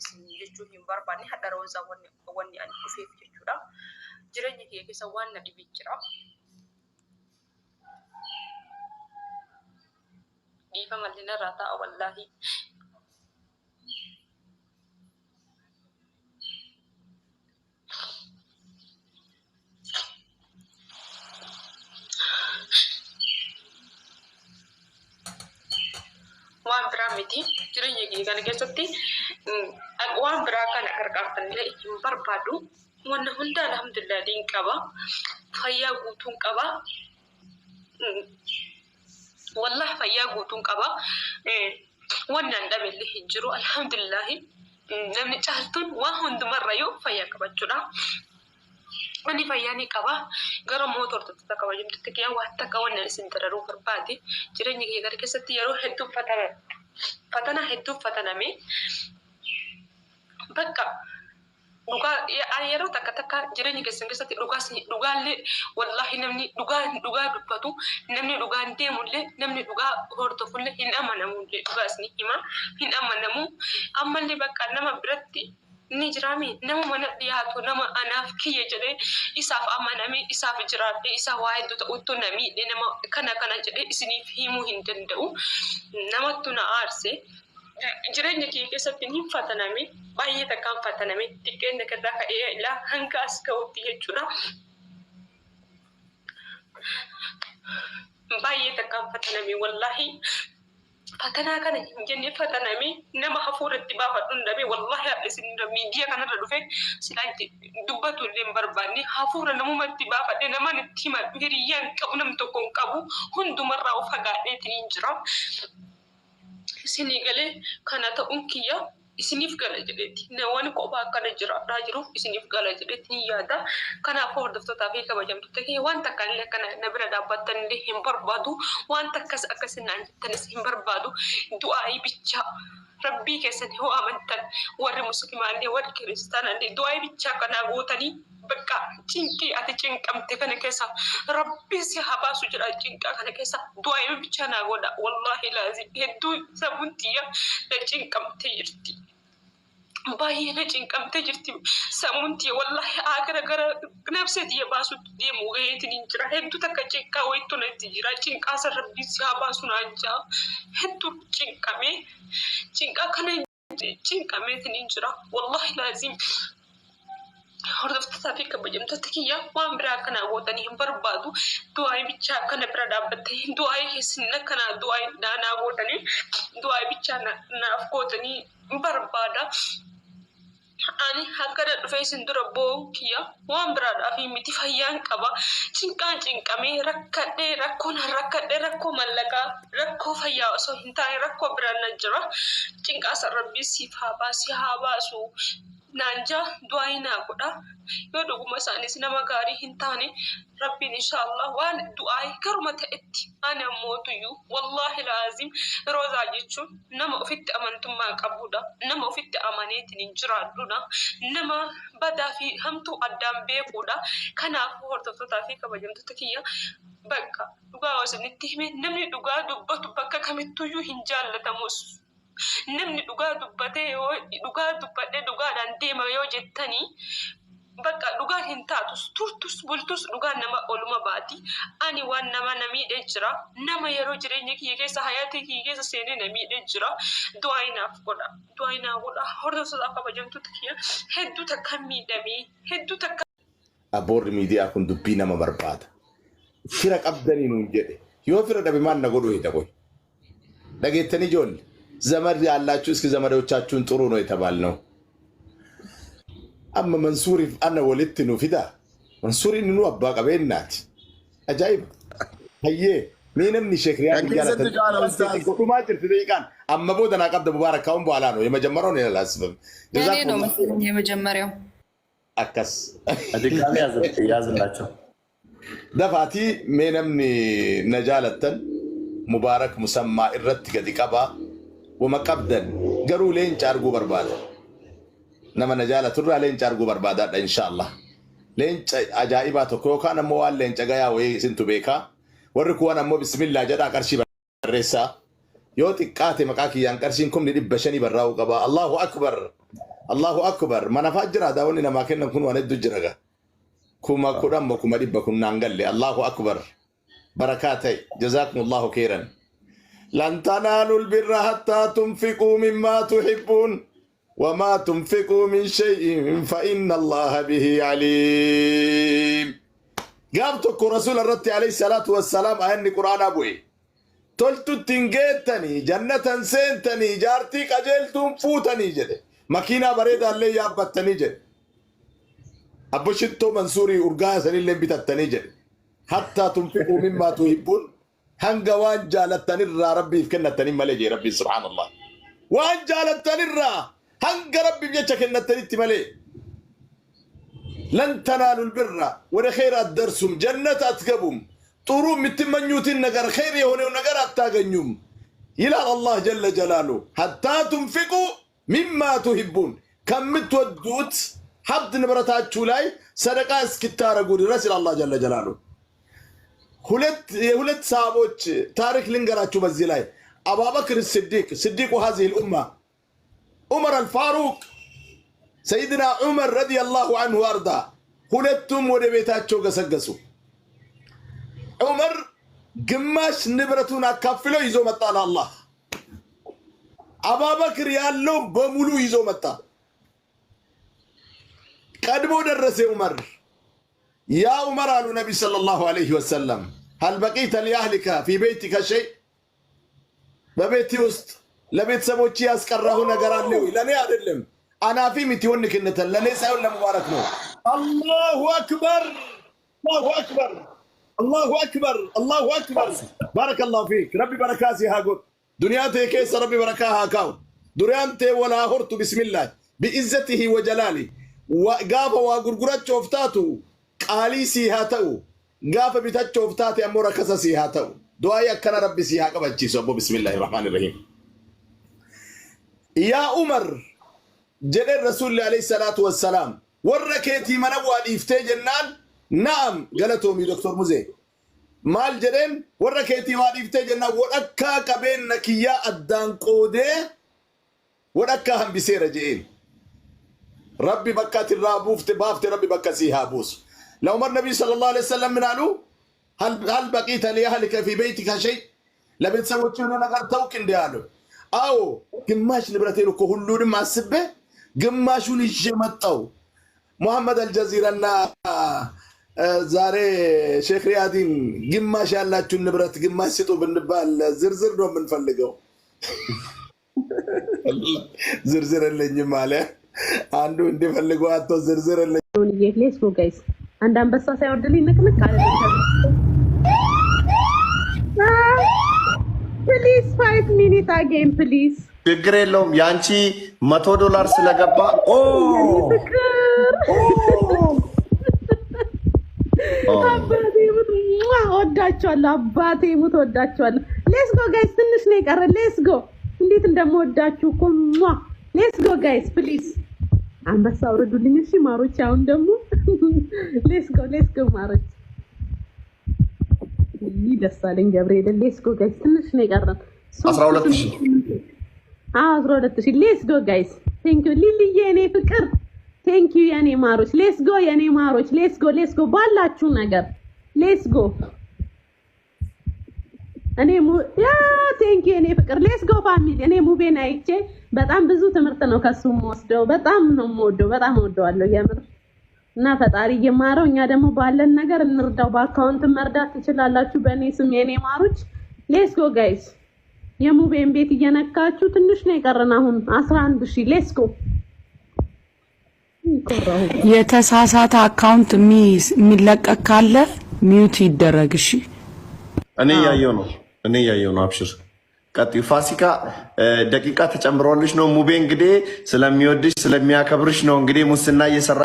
isin jechuun barbaanne hadda roozaa wanni ani dhufeef jechuudha. Jireenya kee keessa waan na dhibee jira. Dhiifa mallina irraa ta'a wallaahi. Waan biraa miti jireenya kee kana keessatti waan biraa kana gargaartanillee hin barbaadu. Wanna hunda alhamdulillah din qaba. Fayyaa guutuun qaba. Wallahi fayyaa guutuun qaba. Wanna ndabeellee hin jiru alhamdulillah. Namni caaltuun waan hundumarra yoo fayyaa qabachuudha. Ani fayyaa ni qaba. Gara mootortota kabajamtoota kiyyaa waan takka wanna isin dararuu barbaade jireenya kee kana keessatti yeroo hedduu fatana hedduu fataname bakka dhugaa yeroo takka jireenya keessatti dhugaallee wallahi namni dhugaa dubbatu namni dhugaan deemullee namni dhugaa hordofullee hin amanamullee dhugaas ni hima hin amanamu ammallee bakka nama biratti ni jiraami nama mana dhiyaatu nama anaaf kiyye jedhee isaaf amaname isaaf jiraatee isaa waa hedduu ta'utu namiidhe nama kana jedhee isiniif himuu hin danda'u namattu na aarse. Jireenya kee keessatti ni fataname baay'ee takkaan fataname xiqqeen akka ka'ee ilaa hanga as ka'utti jechuudha. Baay'ee takkaan fataname wallahi fatanaa kana hin jenne fataname nama hafuuratti baafadhuun dhabe wallahi isin miidiyaa kanarra dhufe silaa dubbatu illee hin barbaanne hafuura namumatti baafadhe namaan itti himadhu hiriyyaan qabu nam tokko hin qabu hundumarraa of fagaadheetiin jira. Isinii galee kana ta'uun kiyya isiniif gala jedheeti. Namoonni kophaa akkana jiraadhaa jiru isiniif gala jedheeti ni yaada. Kanaafuu hordoftootaa fi kabajamtoota kee waan takka illee akkana na bira dhaabbattan illee hin barbaadu. Waan takkas akkasinaan jettanis hin barbaadu. Du'aa'ii bichaa rabbii keessan yoo amantan warri muslimaallee warri kiristaanaallee du'aa'ii bichaa kanaa gootanii bakka cinqii ati cinqamte kana keessa rabbii si habaasu jedha cinqaa kana keessa du'aa'ii bichaa naa godha wallahi laazim hedduu sabuntiya na cinqamte jirti. Baay'ee na cinqamte jirti samuntiya wallahi gara nafseetiya baasutti deemu gaheetiin jira hedduu takka cinqaa wayittu natti jira cinqaa san rabbii si habaasu naan jaa hedduu cinqaa kana cinqameetiin jira wallahi laazim. Hordoftootaa fi kabajamtoota kiyya waan biraa kana gootanii hin barbaadu. Du'aa'ii bichaa kana bira dhaabbattee du'aa'ii keessatti kana du'aa'ii naa gootanii du'aa'ii bichaa naaf gootanii barbaada. Ani akkana dhufee isin dura bo'oo kiyya waan biraadhaa fi miti fayyaan qaba. Cinqamee rakkadhee rakkoo mallaqaa rakkoo fayyaa osoo hin taane rakkoo biraan na jira. Cinqaa san rabbii siif haa baasu. Nanja du'aa'ii naa godha. Yoo dhuguma isaanis nama gaarii hin taane rabbiin inshallah waan du'aa'ii garuma ta'etti ani ammootuyyuu wallahi laazim roozaa jechuun nama ofitti amantummaa qabudha. Nama ofitti amaneetiin hin jiraadhudha. Nama badaa fi hamtuu addaan beekudha. Kanaafuu hordoftootaa fi kabajamtoota kiyya bakka dhugaa isinitti hime namni dhugaa dubbatu bakka kamittuyyuu hin jaallatamus. Namni dhugaa dubbatee yoo dhugaa dubbadhee dhugaadhaan deema yoo jettanii bakka dhugaan hin taatus turtus bultus dhugaan nama oluma baati. Ani waan nama namiidhee jira. Nama yeroo jireenya kiyya keessa hayaatii kiyya keessa seenee namiidhee jira. Du'aa'ii naaf godha. Hordoftootaa kabajamtoota kiyya hedduu takka miidhamee hedduu takka. Aboorri miidiyaa kun dubbii nama barbaada. Fira qabdanii nuun jedhe. Yoo fira dhabe maal na godhu hidha qoy. Dhageettanii ijoollee. ዘመድ ያላችሁ እስኪ ዘመዶቻችሁን ጥሩ ነው የተባልነው። አማ መንሱሪ አነ ወልት ነው ፊዳ መንሱሪ ነው አባ ቀበናት አጃይብ هي ምንም ንሸክሪያ ይያላተ ቁማ ጭርት ደቂቃን አማ ቦደና ቀብደ ሙባረካውን በኋላ ነው የመጀመሪያው ነው ያላስበም እኔ ነው መስሎኝ የመጀመሪያው አከስ አድጋሚ ያዝላቸው ደፋቲ ምንም ነጃለተን ሙባረክ ሙሰማ ኢረት ገዲቀባ ومقبدن قروا لين جارجو بربادة نما نجالة ترى لين جارجو بربادة إن شاء الله لين عجائبات كوكا نموال لين جايا وي سنتو بيكا وركوانا مو بسم الله جدا كرشي برسا يوتي كاتي مكاكي يان كرشين كم ندي بشني براو قبا الله أكبر الله أكبر ما نفجر هذا وننا ما كنا نكون وندو جرجا كوما كرام وكوما دب كنا نقول الله أكبر بركاتي جزاكم الله خيرا لن تنالوا البر حتى تنفقوا مما تحبون وما تنفقوا من شيء فإن الله به عليم قابتك رسول الرد عليه الصلاة والسلام أهني قرآن أبوي تلتو تنجيتني جنة سنتني جارتي قجلتم فوتني جدي مكينة بريدة اللي يابتني جدي أبو شتو منصوري أرقاها سنين اللي بتتني جدي حتى تنفقوا مما تحبون هنگا وان جالتني الرا ربي فكنا التنين ملي ربي سبحان الله وان جالتني الرا هنگا ربي بيجاك النتنين تملي لن تنالوا البر ورخير الدرسم جنة أتقبهم طروم متمنيوتين نقر خير يهوني ونقر أتاقنيوم إلى الله جل جلاله حتى تنفقوا مما تحبون كم متودوت حبد نبرتات شولاي صدقاء اسكتارة قولي رسل الله جل جلاله هلت صحابوش تاريخ لنقراتشو بزيلاي أبا بكر الصديق هذه الأمة عمر الفاروق سيدنا عمر رضي الله عنه وارضاه هلتم ودبيتاتشو قسقسو عمر قماش نبرتونا كفلو يزو مطانا الله أبا بكر يالهم بمولو يزو مطا قدمو درس عمر يا عمر قال النبي صلى الله عليه وسلم هل بقيت لأهلك في بيتك شيء ببيتي وسط لبيت سموتشي أسكره نقران لوي لاني أدلم أنا في متيونك النتل لاني سأقول لمبارك نو الله أكبر الله أكبر الله أكبر الله أكبر بارك الله فيك ربي بركاتي هاقول دنياتي كيس ربي بركاها كاو دنيانتي ولا هرت بسم الله بإزته وجلاله وقاف وقرقرات شوفتاتو قالي سيهاتو قاف بتات شوفتاتي أمورا كسا سيهاتو دعايا كان ربي سيها قبل سبو بسم الله الرحمن الرحيم يا عمر جل الرسول عليه الصلاة والسلام وركيتي منوى الإفتاء جنان نعم قالتهم يا دكتور موزي مال جرين وركيتي واديفتي جنة وركا كبين نكيا الدان قودي وركا هم بسير جئين ربي بكات الرابوفت بافت ربي بكسيها بوس لو مر النبي صلى الله عليه وسلم من قالوا هل بقيت لأهلك في بيتك شيء لبيت سوتشون نغر توكن ديالو أو قماش نبرتين كهلون مع السبة قماشون الجمتو محمد الجزيرة ዛሬ ሼክ ሪያዲን ግማሽ ያላችሁ ንብረት ግማሽ ስጡ ብንባል ዝርዝር ነው የምንፈልገው። ዝርዝር የለኝም አለ አንዱ እንደፈልገው አቶ ዝርዝር የለኝም። ሌትስ ጎ ጋይስ አንድ አንበሳ ሳይወርድልኝ ንቅንቅ አለ። ፕሊዝ 5 ሚኒት አጌን ፕሊዝ። ችግር የለውም ያንቺ $100 ስለገባ አባቴ ሙት ወዳቸዋለሁ። አባቴ ሙት ወዳቸዋለሁ። ሌትስ ጎ ጋይስ ትንሽ ነው የቀረ። ሌትስ ጎ እንዴት እንደምወዳችሁ እኮ ሌትስ ጎ ጋይስ ፕሊዝ አንበሳ አውርዱልኝ እሺ ማሮች። አሁን ደግሞ ሌትስ ጎ ማሮች። ደሳለኝ ገብርኤል ሌትስ ጎ ጋይስ ትንሽ ነው የቀረ። 12000 12,000 ሌትስ ጎ ጋይስ ቴንክ ዩ ሊሊዬ የኔ ፍቅር ቴንክ ዩ የኔ ማሮች። ሌትስ ጎ የኔ ማሮች። ሌትስ ጎ ባላችሁ ነገር ሌትስ ጎ እኔ ቴንክ ዩ የኔ ፍቅር። ሌትስ ጎ ፋሚሊ። እኔ ሙቤን አይቼ በጣም ብዙ ትምህርት ነው ከሱ የምወስደው። በጣም ነው የምወደው፣ በጣም እወደዋለሁ የምር እና ፈጣሪ ይማረው። እኛ ደግሞ ባለን ነገር እንርዳው። በአካውንት መርዳት ትችላላችሁ በእኔ ስም የኔ ማሮች። ሌትስ ጎ ጋይስ የሙቤን ቤት እየነካችሁ ትንሽ ነው የቀረን አሁን 11,000 ሌትስ ጎ። የተሳሳተ አካውንት የሚለቀቅ ካለ ሚውት ይደረግ። እሺ እኔ ያየው ነው አብሽር ቀጥዩ። ፋሲካ ደቂቃ ተጨምሮልሽ ነው ሙቤ እንግዲህ ስለሚወድሽ ስለሚያከብርሽ ነው እንግዲህ ሙስና እየሰራ